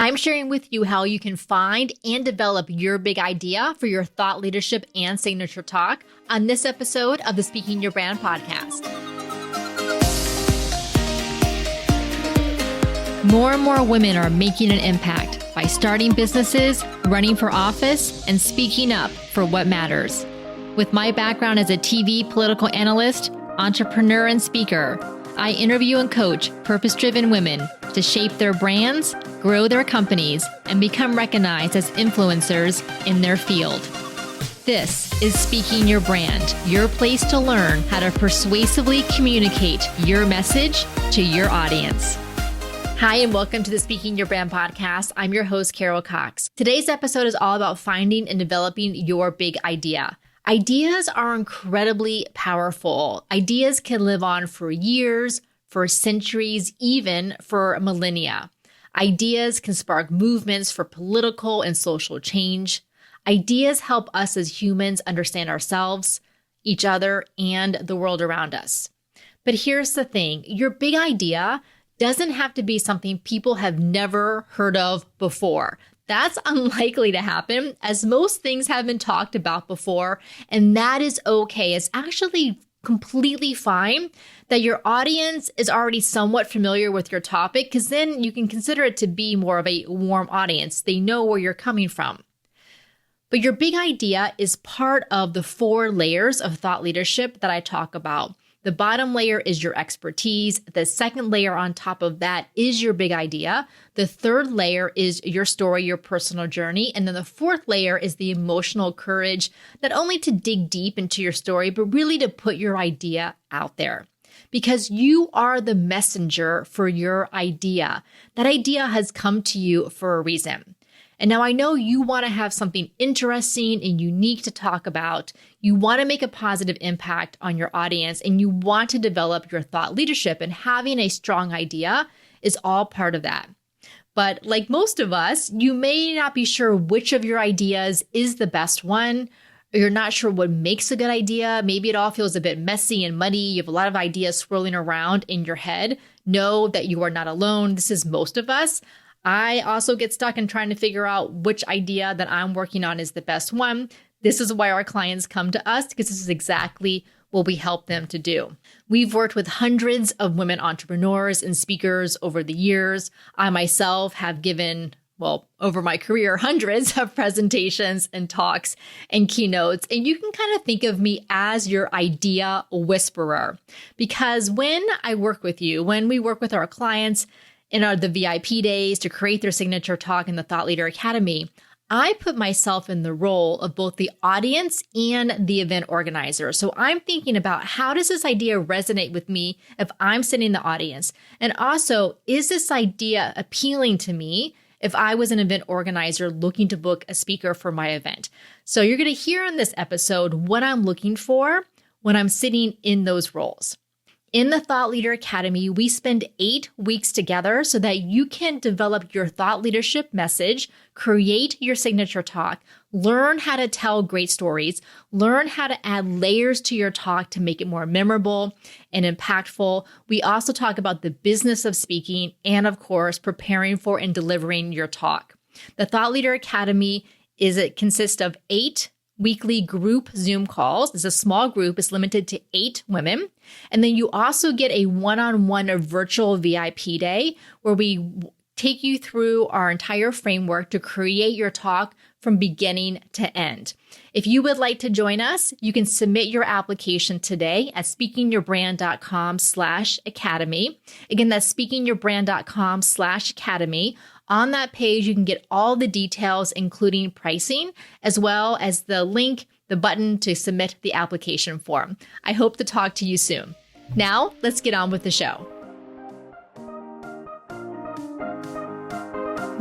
I'm sharing with you how you can find and develop your big idea for your thought leadership and signature talk on this episode of the Speaking Your Brand podcast. More and more women are making an impact by starting businesses, running for office, and speaking up for what matters. With my background as a TV political analyst, entrepreneur, and speaker, I interview and coach purpose-driven women to shape their brands, grow their companies, and become recognized as influencers in their field. This is Speaking Your Brand, your place to learn how to persuasively communicate your message to your audience. Hi, and welcome to the Speaking Your Brand podcast. I'm your host, Carol Cox. Today's episode is all about finding and developing your big idea. Ideas are incredibly powerful. Ideas can live on for years, for centuries, even for millennia. Ideas can spark movements for political and social change. Ideas help us as humans understand ourselves, each other, and the world around us. But here's the thing, your big idea doesn't have to be something people have never heard of before. That's unlikely to happen, as most things have been talked about before, and that is okay. It's actually completely fine that your audience is already somewhat familiar with your topic, because then you can consider it to be more of a warm audience. They know where you're coming from. But your big idea is part of the 4 layers of thought leadership that I talk about. The bottom layer is your expertise. The second layer on top of that is your big idea. The third layer is your story, your personal journey. And then the fourth layer is the emotional courage, not only to dig deep into your story, but really to put your idea out there. Because you are the messenger for your idea. That idea has come to you for a reason. And now I know you want to have something interesting and unique to talk about. You want to make a positive impact on your audience, and you want to develop your thought leadership, and having a strong idea is all part of that. But like most of us, you may not be sure which of your ideas is the best one, or you're not sure what makes a good idea. Maybe it all feels a bit messy and muddy. You have a lot of ideas swirling around in your head. Know that you are not alone. This is most of us. I also get stuck in trying to figure out which idea that I'm working on is the best one. This is why our clients come to us, because this is exactly what we help them to do. We've worked with hundreds of women entrepreneurs and speakers over the years. I myself have given, over my career, hundreds of presentations and talks and keynotes. And you can kind of think of me as your idea whisperer. Because when I work with you, when we work with our clients, in the VIP days to create their signature talk in the Thought Leader Academy, I put myself in the role of both the audience and the event organizer. So I'm thinking about, how does this idea resonate with me if I'm sitting in the audience? And also, is this idea appealing to me if I was an event organizer looking to book a speaker for my event? So you're going to hear in this episode what I'm looking for when I'm sitting in those roles. In the Thought Leader Academy, we spend 8 weeks together so that you can develop your thought leadership message, create your signature talk, learn how to tell great stories, learn how to add layers to your talk to make it more memorable and impactful. We also talk about the business of speaking and, of course, preparing for and delivering your talk. The Thought Leader Academy consists of 8 weekly group Zoom calls. It's a small group. It's limited to 8 women. And then you also get a one-on-one virtual VIP day where we take you through our entire framework to create your talk from beginning to end. If you would like to join us, you can submit your application today at speakingyourbrand.com/academy. Again, that's speakingyourbrand.com/academy. On that page, you can get all the details, including pricing, as well as the link, the button to submit the application form. I hope to talk to you soon. Now, let's get on with the show.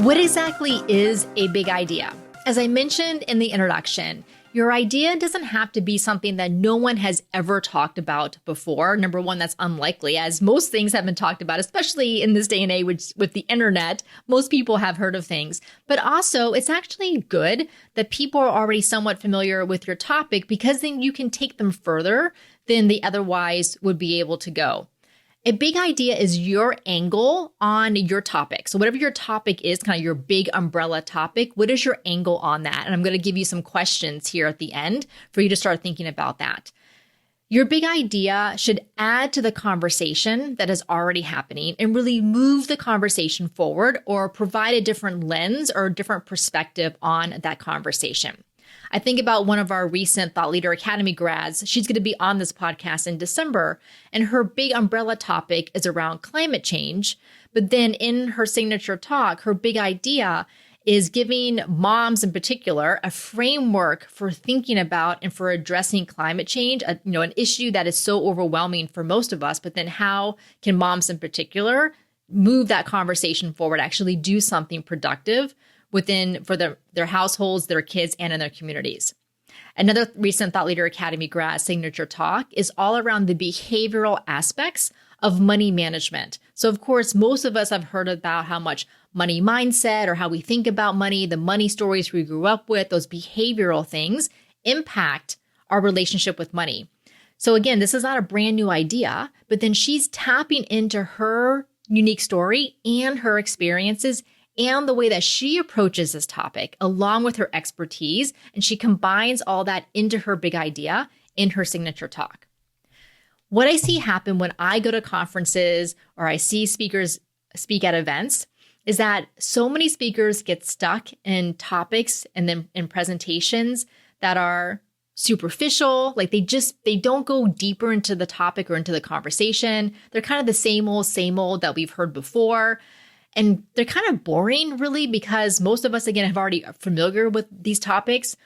What exactly is a big idea? As I mentioned in the introduction, your idea doesn't have to be something that no one has ever talked about before. Number one, that's unlikely, as most things have been talked about, especially in this day and age with the internet. Most people have heard of things. But also, it's actually good that people are already somewhat familiar with your topic, because then you can take them further than they otherwise would be able to go. A big idea is your angle on your topic. So whatever your topic is, kind of your big umbrella topic, what is your angle on that? And I'm going to give you some questions here at the end for you to start thinking about that. Your big idea should add to the conversation that is already happening and really move the conversation forward or provide a different lens or a different perspective on that conversation. I think about one of our recent Thought Leader Academy grads. She's going to be on this podcast in December, and her big umbrella topic is around climate change. But then in her signature talk, her big idea is giving moms in particular a framework for thinking about and for addressing climate change, an issue that is so overwhelming for most of us. But then how can moms in particular move that conversation forward, actually do something productive for their households, their kids, and in their communities. Another recent Thought Leader Academy grad signature talk is all around the behavioral aspects of money management. So of course, most of us have heard about how much money mindset or how we think about money, the money stories we grew up with, those behavioral things impact our relationship with money. So again, this is not a brand new idea, but then she's tapping into her unique story and her experiences and the way that she approaches this topic, along with her expertise, and she combines all that into her big idea in her signature talk. What I see happen when I go to conferences or I see speakers speak at events is that so many speakers get stuck in topics and then in presentations that are superficial, like they don't go deeper into the topic or into the conversation. They're kind of the same old that we've heard before. And they're kind of boring, really, because most of us, again, have already familiar with these topics,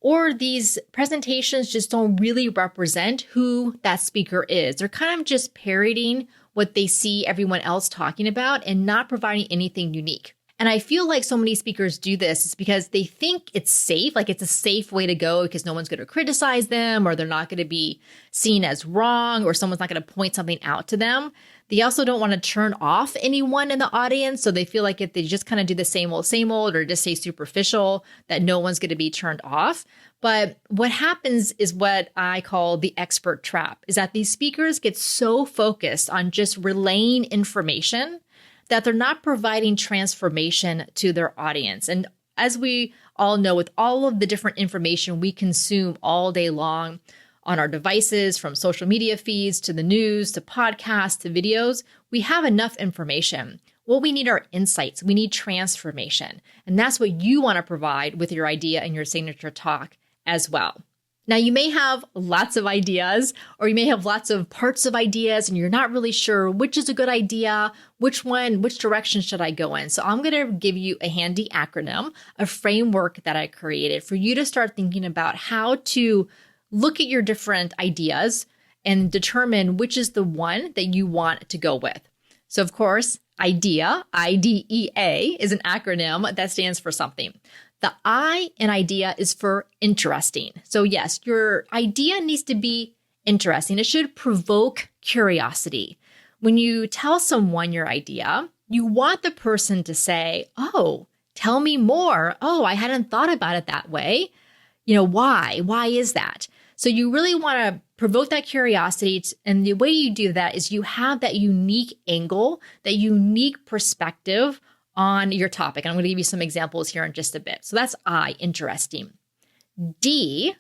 or these presentations just don't really represent who that speaker is. They're kind of just parroting what they see everyone else talking about and not providing anything unique. And I feel like so many speakers do this is because they think it's safe, like it's a safe way to go because no one's going to criticize them or they're not going to be seen as wrong or someone's not going to point something out to them. They also don't want to turn off anyone in the audience. So they feel like if they just kind of do the same old, or just say superficial, that no one's going to be turned off. But what happens is what I call the expert trap, is that these speakers get so focused on just relaying information that they're not providing transformation to their audience. And as we all know, with all of the different information we consume all day long on our devices, from social media feeds to the news to podcasts to videos, we have enough information. What we need are insights. We need transformation. And that's what you want to provide with your idea and your signature talk as well. Now, you may have lots of ideas, or you may have lots of parts of ideas, and you're not really sure which is a good idea, which direction should I go in? So I'm going to give you a handy acronym, a framework that I created for you to start thinking about how to look at your different ideas and determine which is the one that you want to go with. So of course, I.D.E.A, I-D-E-A, is an acronym that stands for something. The I in idea is for interesting. So yes, your idea needs to be interesting. It should provoke curiosity. When you tell someone your idea, you want the person to say, "Oh, tell me more. Oh, I hadn't thought about it that way. Why? Why is that?" So you really want to provoke that curiosity. And the way you do that is you have that unique angle, that unique perspective on your topic. And I'm going to give you some examples here in just a bit. So that's I, interesting. D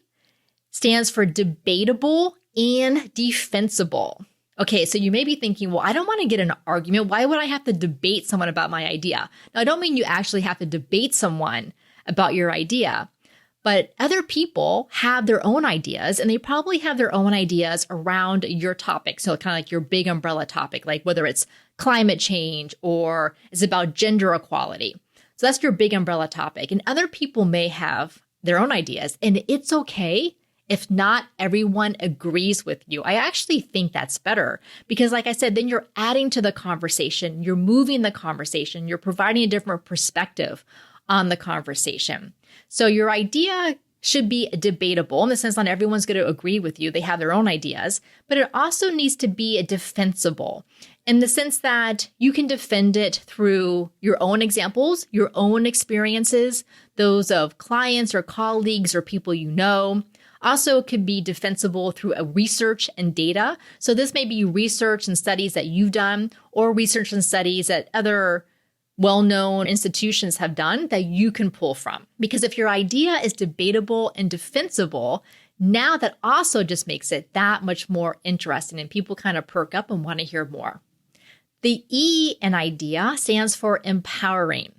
stands for debatable and defensible. Okay, so you may be thinking, well, I don't want to get in an argument. Why would I have to debate someone about my idea? Now, I don't mean you actually have to debate someone about your idea, but other people have their own ideas, and they probably have their own ideas around your topic. So kind of like your big umbrella topic, like whether it's climate change or it's about gender equality. So that's your big umbrella topic. And other people may have their own ideas, and it's okay if not everyone agrees with you. I actually think that's better because, like I said, then you're adding to the conversation, you're moving the conversation, you're providing a different perspective on the conversation. So your idea should be debatable in the sense not everyone's going to agree with you. They have their own ideas, but it also needs to be defensible in the sense that you can defend it through your own examples, your own experiences, those of clients or colleagues or people you know. Also, it could be defensible through a research and data. So this may be research and studies that you've done or research and studies that other well-known institutions have done that you can pull from. Because if your idea is debatable and defensible, now that also just makes it that much more interesting and people kind of perk up and want to hear more. The E in I.D.E.A stands for empowering.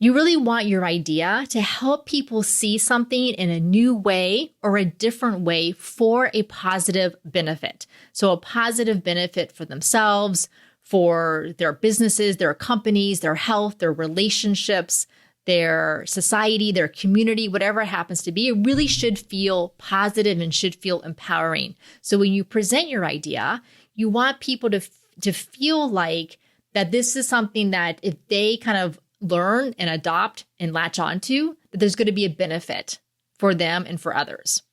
You really want your idea to help people see something in a new way or a different way for a positive benefit. So a positive benefit for themselves, for their businesses, their companies, their health, their relationships, their society, their community, whatever it happens to be. It really should feel positive and should feel empowering. So when you present your idea, you want people to feel like that this is something that if they kind of learn and adopt and latch onto, that there's going to be a benefit for them and for others.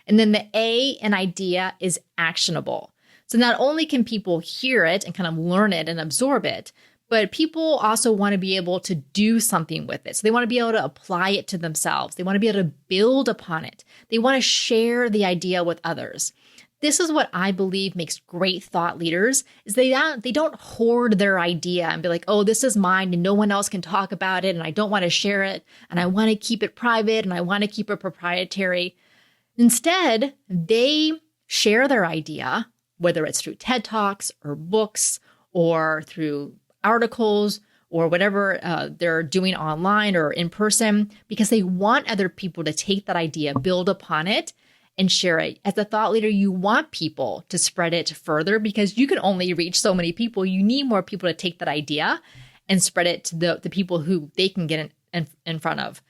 And then the A in I.D.E.A is actionable. So not only can people hear it and kind of learn it and absorb it, but people also want to be able to do something with it. So they want to be able to apply it to themselves. They want to be able to build upon it. They want to share the idea with others. This is what I believe makes great thought leaders is they don't hoard their idea and be like, oh, this is mine and no one else can talk about it and I don't want to share it and I want to keep it private and I want to keep it proprietary. Instead, they share their idea, whether it's through TED Talks or books or through articles or whatever they're doing online or in person, because they want other people to take that idea, build upon it, and share it. As a thought leader, you want people to spread it further because you can only reach so many people. You need more people to take that idea and spread it to the people who they can get in front of.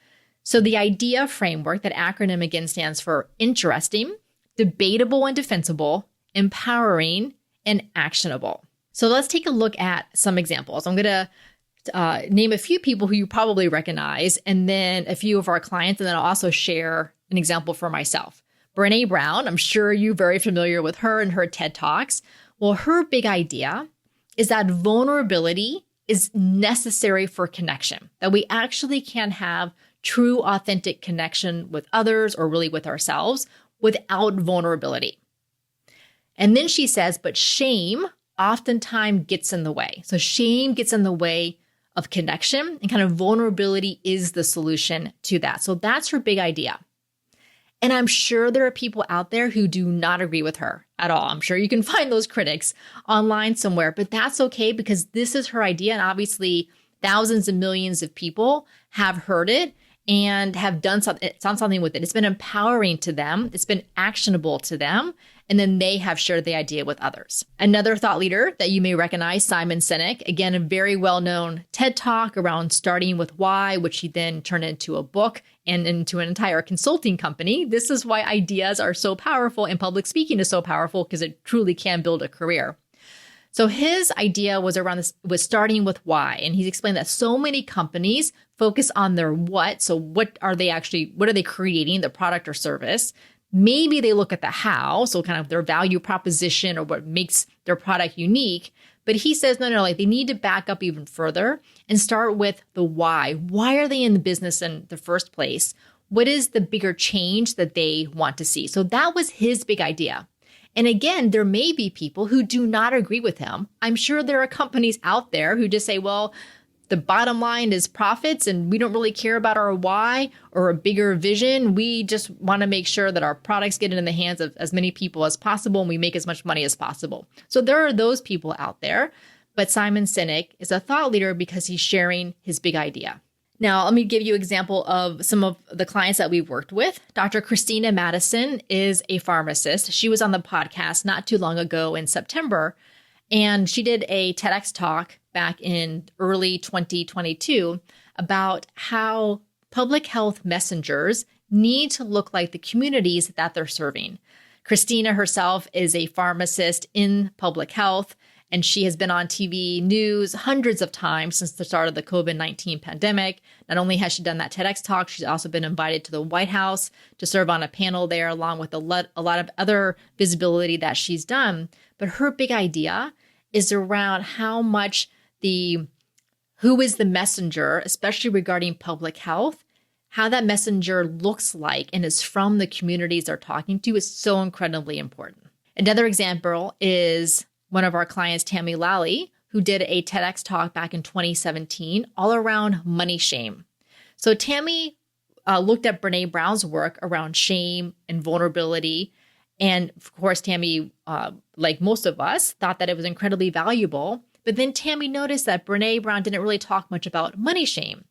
So the I.D.E.A framework, that acronym again stands for interesting, debatable and defensible, empowering, and actionable. So let's take a look at some examples. I'm going to name a few people who you probably recognize, and then a few of our clients, and then I'll also share an example for myself. Brené Brown, I'm sure you're very familiar with her and her TED Talks. Well, her big idea is that vulnerability is necessary for connection, that we actually can have true, authentic connection with others or really with ourselves without vulnerability. And then she says, but shame oftentimes gets in the way. So shame gets in the way of connection and kind of vulnerability is the solution to that. So that's her big idea. And I'm sure there are people out there who do not agree with her at all. I'm sure you can find those critics online somewhere, but that's okay because this is her idea. And obviously thousands and millions of people have heard it and have done something with it. It's been empowering to them. It's been actionable to them. And then they have shared the idea with others. Another thought leader that you may recognize, Simon Sinek, again, a very well-known TED Talk around starting with why, which he then turned into a book and into an entire consulting company. This is why ideas are so powerful and public speaking is so powerful because it truly can build a career. So his idea was starting with why. And he's explained that so many companies focus on their what. So what are they creating, the product or service? Maybe they look at the how, so kind of their value proposition or what makes their product unique. But he says, no, like they need to back up even further and start with the why. Why are they in the business in the first place? What is the bigger change that they want to see? So that was his big idea. And again, there may be people who do not agree with him. I'm sure there are companies out there who just say, well, the bottom line is profits and we don't really care about our why or a bigger vision. We just want to make sure that our products get in the hands of as many people as possible and we make as much money as possible. So there are those people out there. But Simon Sinek is a thought leader because he's sharing his big idea. Now, let me give you an example of some of the clients that we've worked with. Dr. Christina Madison is a pharmacist. She was on the podcast not too long ago in September, and she did a TEDx talk back in early 2022 about how public health messengers need to look like the communities that they're serving. Christina herself is a pharmacist in public health, and she has been on TV news hundreds of times since the start of the COVID-19 pandemic. Not only has she done that TEDx talk, she's also been invited to the White House to serve on a panel there, along with a lot of other visibility that she's done. But her big idea is around how much who is the messenger, especially regarding public health, how that messenger looks like and is from the communities they're talking to is so incredibly important. Another example is one of our clients, Tammy Lally, who did a TEDx talk back in 2017 all around money shame. So Tammy looked at Brene Brown's work around shame and vulnerability. And of course, Tammy, like most of us, thought that it was incredibly valuable. But then Tammy noticed that Brene Brown didn't really talk much about money shame.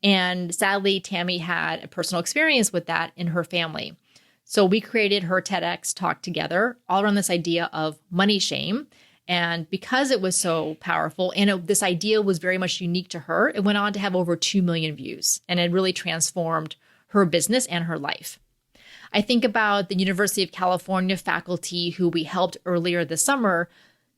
And sadly, Tammy had a personal experience with that in her family. So we created her TEDx talk together all around this idea of money shame. And because it was so powerful and this idea was very much unique to her, it went on to have over 2 million views. And it really transformed her business and her life. I think about the University of California faculty who we helped earlier this summer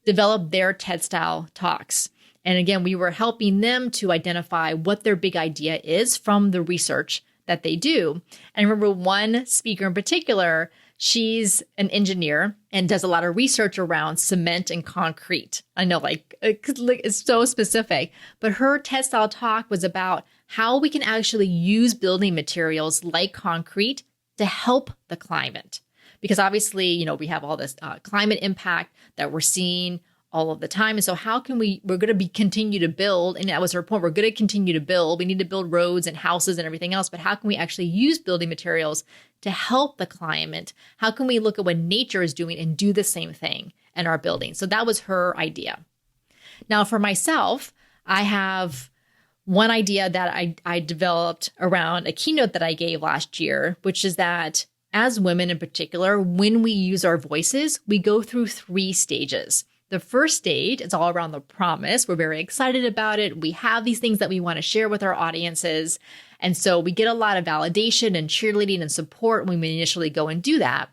develop their TED-style talks. And again, we were helping them to identify what their big idea is from the research that they do. And I remember one speaker in particular, she's an engineer and does a lot of research around cement and concrete. I know, it's so specific, but her TED-style talk was about how we can actually use building materials like concrete to help the climate. Because obviously, we have all this climate impact that we're seeing all of the time. And so how can we're going to continue to build, and that was her point, we're going to continue to build. We need to build roads and houses and everything else, but how can we actually use building materials to help the climate? How can we look at what nature is doing and do the same thing in our buildings? So that was her idea. Now for myself, I have one idea that I developed around a keynote that I gave last year, which is that as women in particular, when we use our voices, we go through 3 stages. The first stage is all around the promise. We're very excited about it. We have these things that we want to share with our audiences. And so we get a lot of validation and cheerleading and support when we initially go and do that.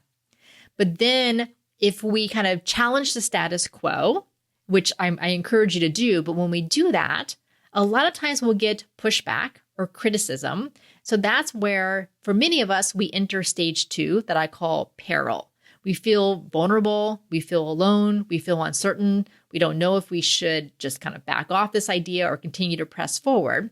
But then if we kind of challenge the status quo, which I encourage you to do, but when we do that, a lot of times we'll get pushback or criticism. So that's where, for many of us, we enter stage 2 that I call peril. We feel vulnerable, we feel alone, we feel uncertain. We don't know if we should just kind of back off this idea or continue to press forward.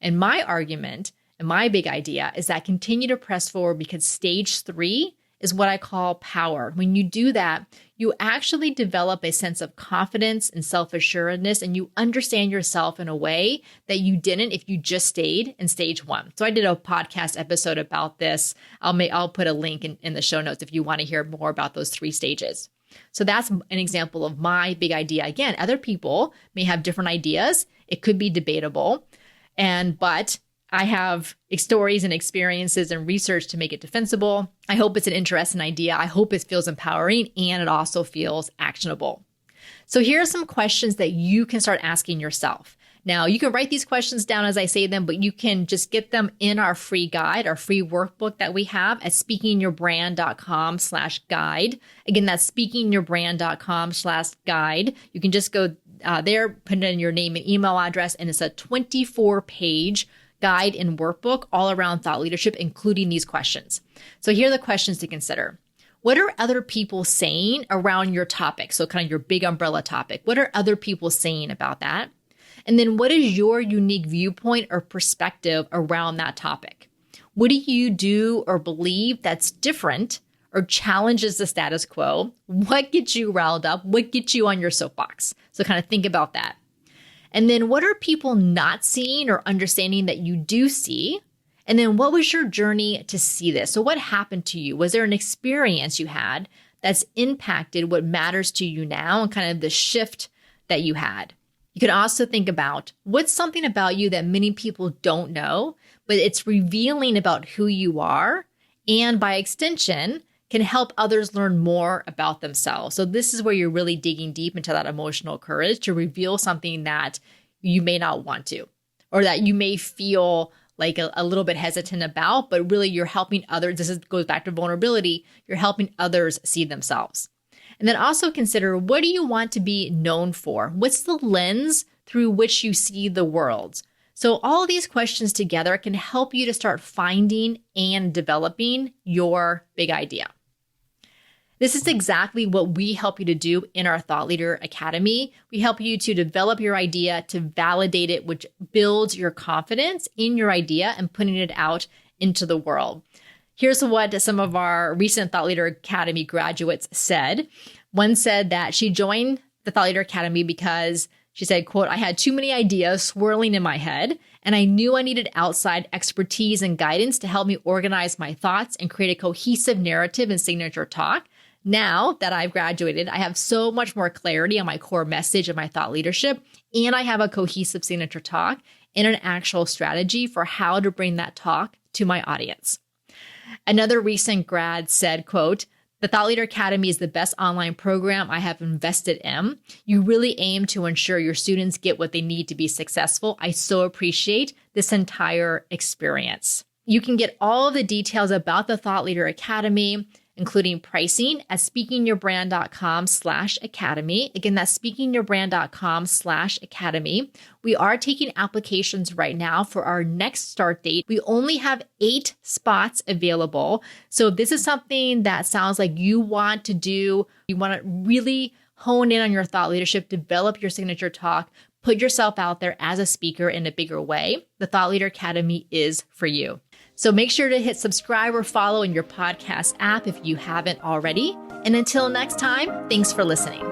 And my argument and my big idea is that continue to press forward because stage 3 is what I call power. When you do that, you actually develop a sense of confidence and self-assuredness, and you understand yourself in a way that you didn't if you just stayed in stage 1. So I did a podcast episode about this. I'll put a link in the show notes if you want to hear more about those 3 stages. So that's an example of my big idea. Again, other people may have different ideas. It could be debatable, but I have stories and experiences and research to make it defensible. I hope it's an interesting idea. I hope it feels empowering and it also feels actionable. So here are some questions that you can start asking yourself. Now, you can write these questions down as I say them, but you can just get them in our free guide, our free workbook that we have at speakingyourbrand.com/guide. Again, that's speakingyourbrand.com/guide. You can just go there, put in your name and email address, and it's a 24-page guide and workbook all around thought leadership, including these questions. So here are the questions to consider. What are other people saying around your topic? So kind of your big umbrella topic. What are other people saying about that? And then what is your unique viewpoint or perspective around that topic? What do you do or believe that's different or challenges the status quo? What gets you riled up? What gets you on your soapbox? So kind of think about that. And then what are people not seeing or understanding that you do see? And then what was your journey to see this? So what happened to you? Was there an experience you had that's impacted what matters to you now and kind of the shift that you had? You can also think about what's something about you that many people don't know, but it's revealing about who you are and by extension can help others learn more about themselves. So this is where you're really digging deep into that emotional courage to reveal something that you may not want to, or that you may feel like a little bit hesitant about, but really you're helping others. Goes back to vulnerability. You're helping others see themselves. And then also consider, what do you want to be known for? What's the lens through which you see the world? So all of these questions together can help you to start finding and developing your big idea. This is exactly what we help you to do in our Thought Leader Academy. We help you to develop your idea, to validate it, which builds your confidence in your idea and putting it out into the world. Here's what some of our recent Thought Leader Academy graduates said. One said that she joined the Thought Leader Academy because she said, quote, I had too many ideas swirling in my head, and I knew I needed outside expertise and guidance to help me organize my thoughts and create a cohesive narrative and signature talk. Now that I've graduated, I have so much more clarity on my core message of my thought leadership, and I have a cohesive signature talk and an actual strategy for how to bring that talk to my audience. Another recent grad said, quote, the Thought Leader Academy is the best online program I have invested in. You really aim to ensure your students get what they need to be successful. I so appreciate this entire experience. You can get all of the details about the Thought Leader Academy, including pricing, at speakingyourbrand.com/academy. Again, that's speakingyourbrand.com/academy. We are taking applications right now for our next start date. We only have 8 spots available. So if this is something that sounds like you want to do, you want to really hone in on your thought leadership, develop your signature talk, put yourself out there as a speaker in a bigger way, the Thought Leader Academy is for you. So make sure to hit subscribe or follow in your podcast app if you haven't already. And until next time, thanks for listening.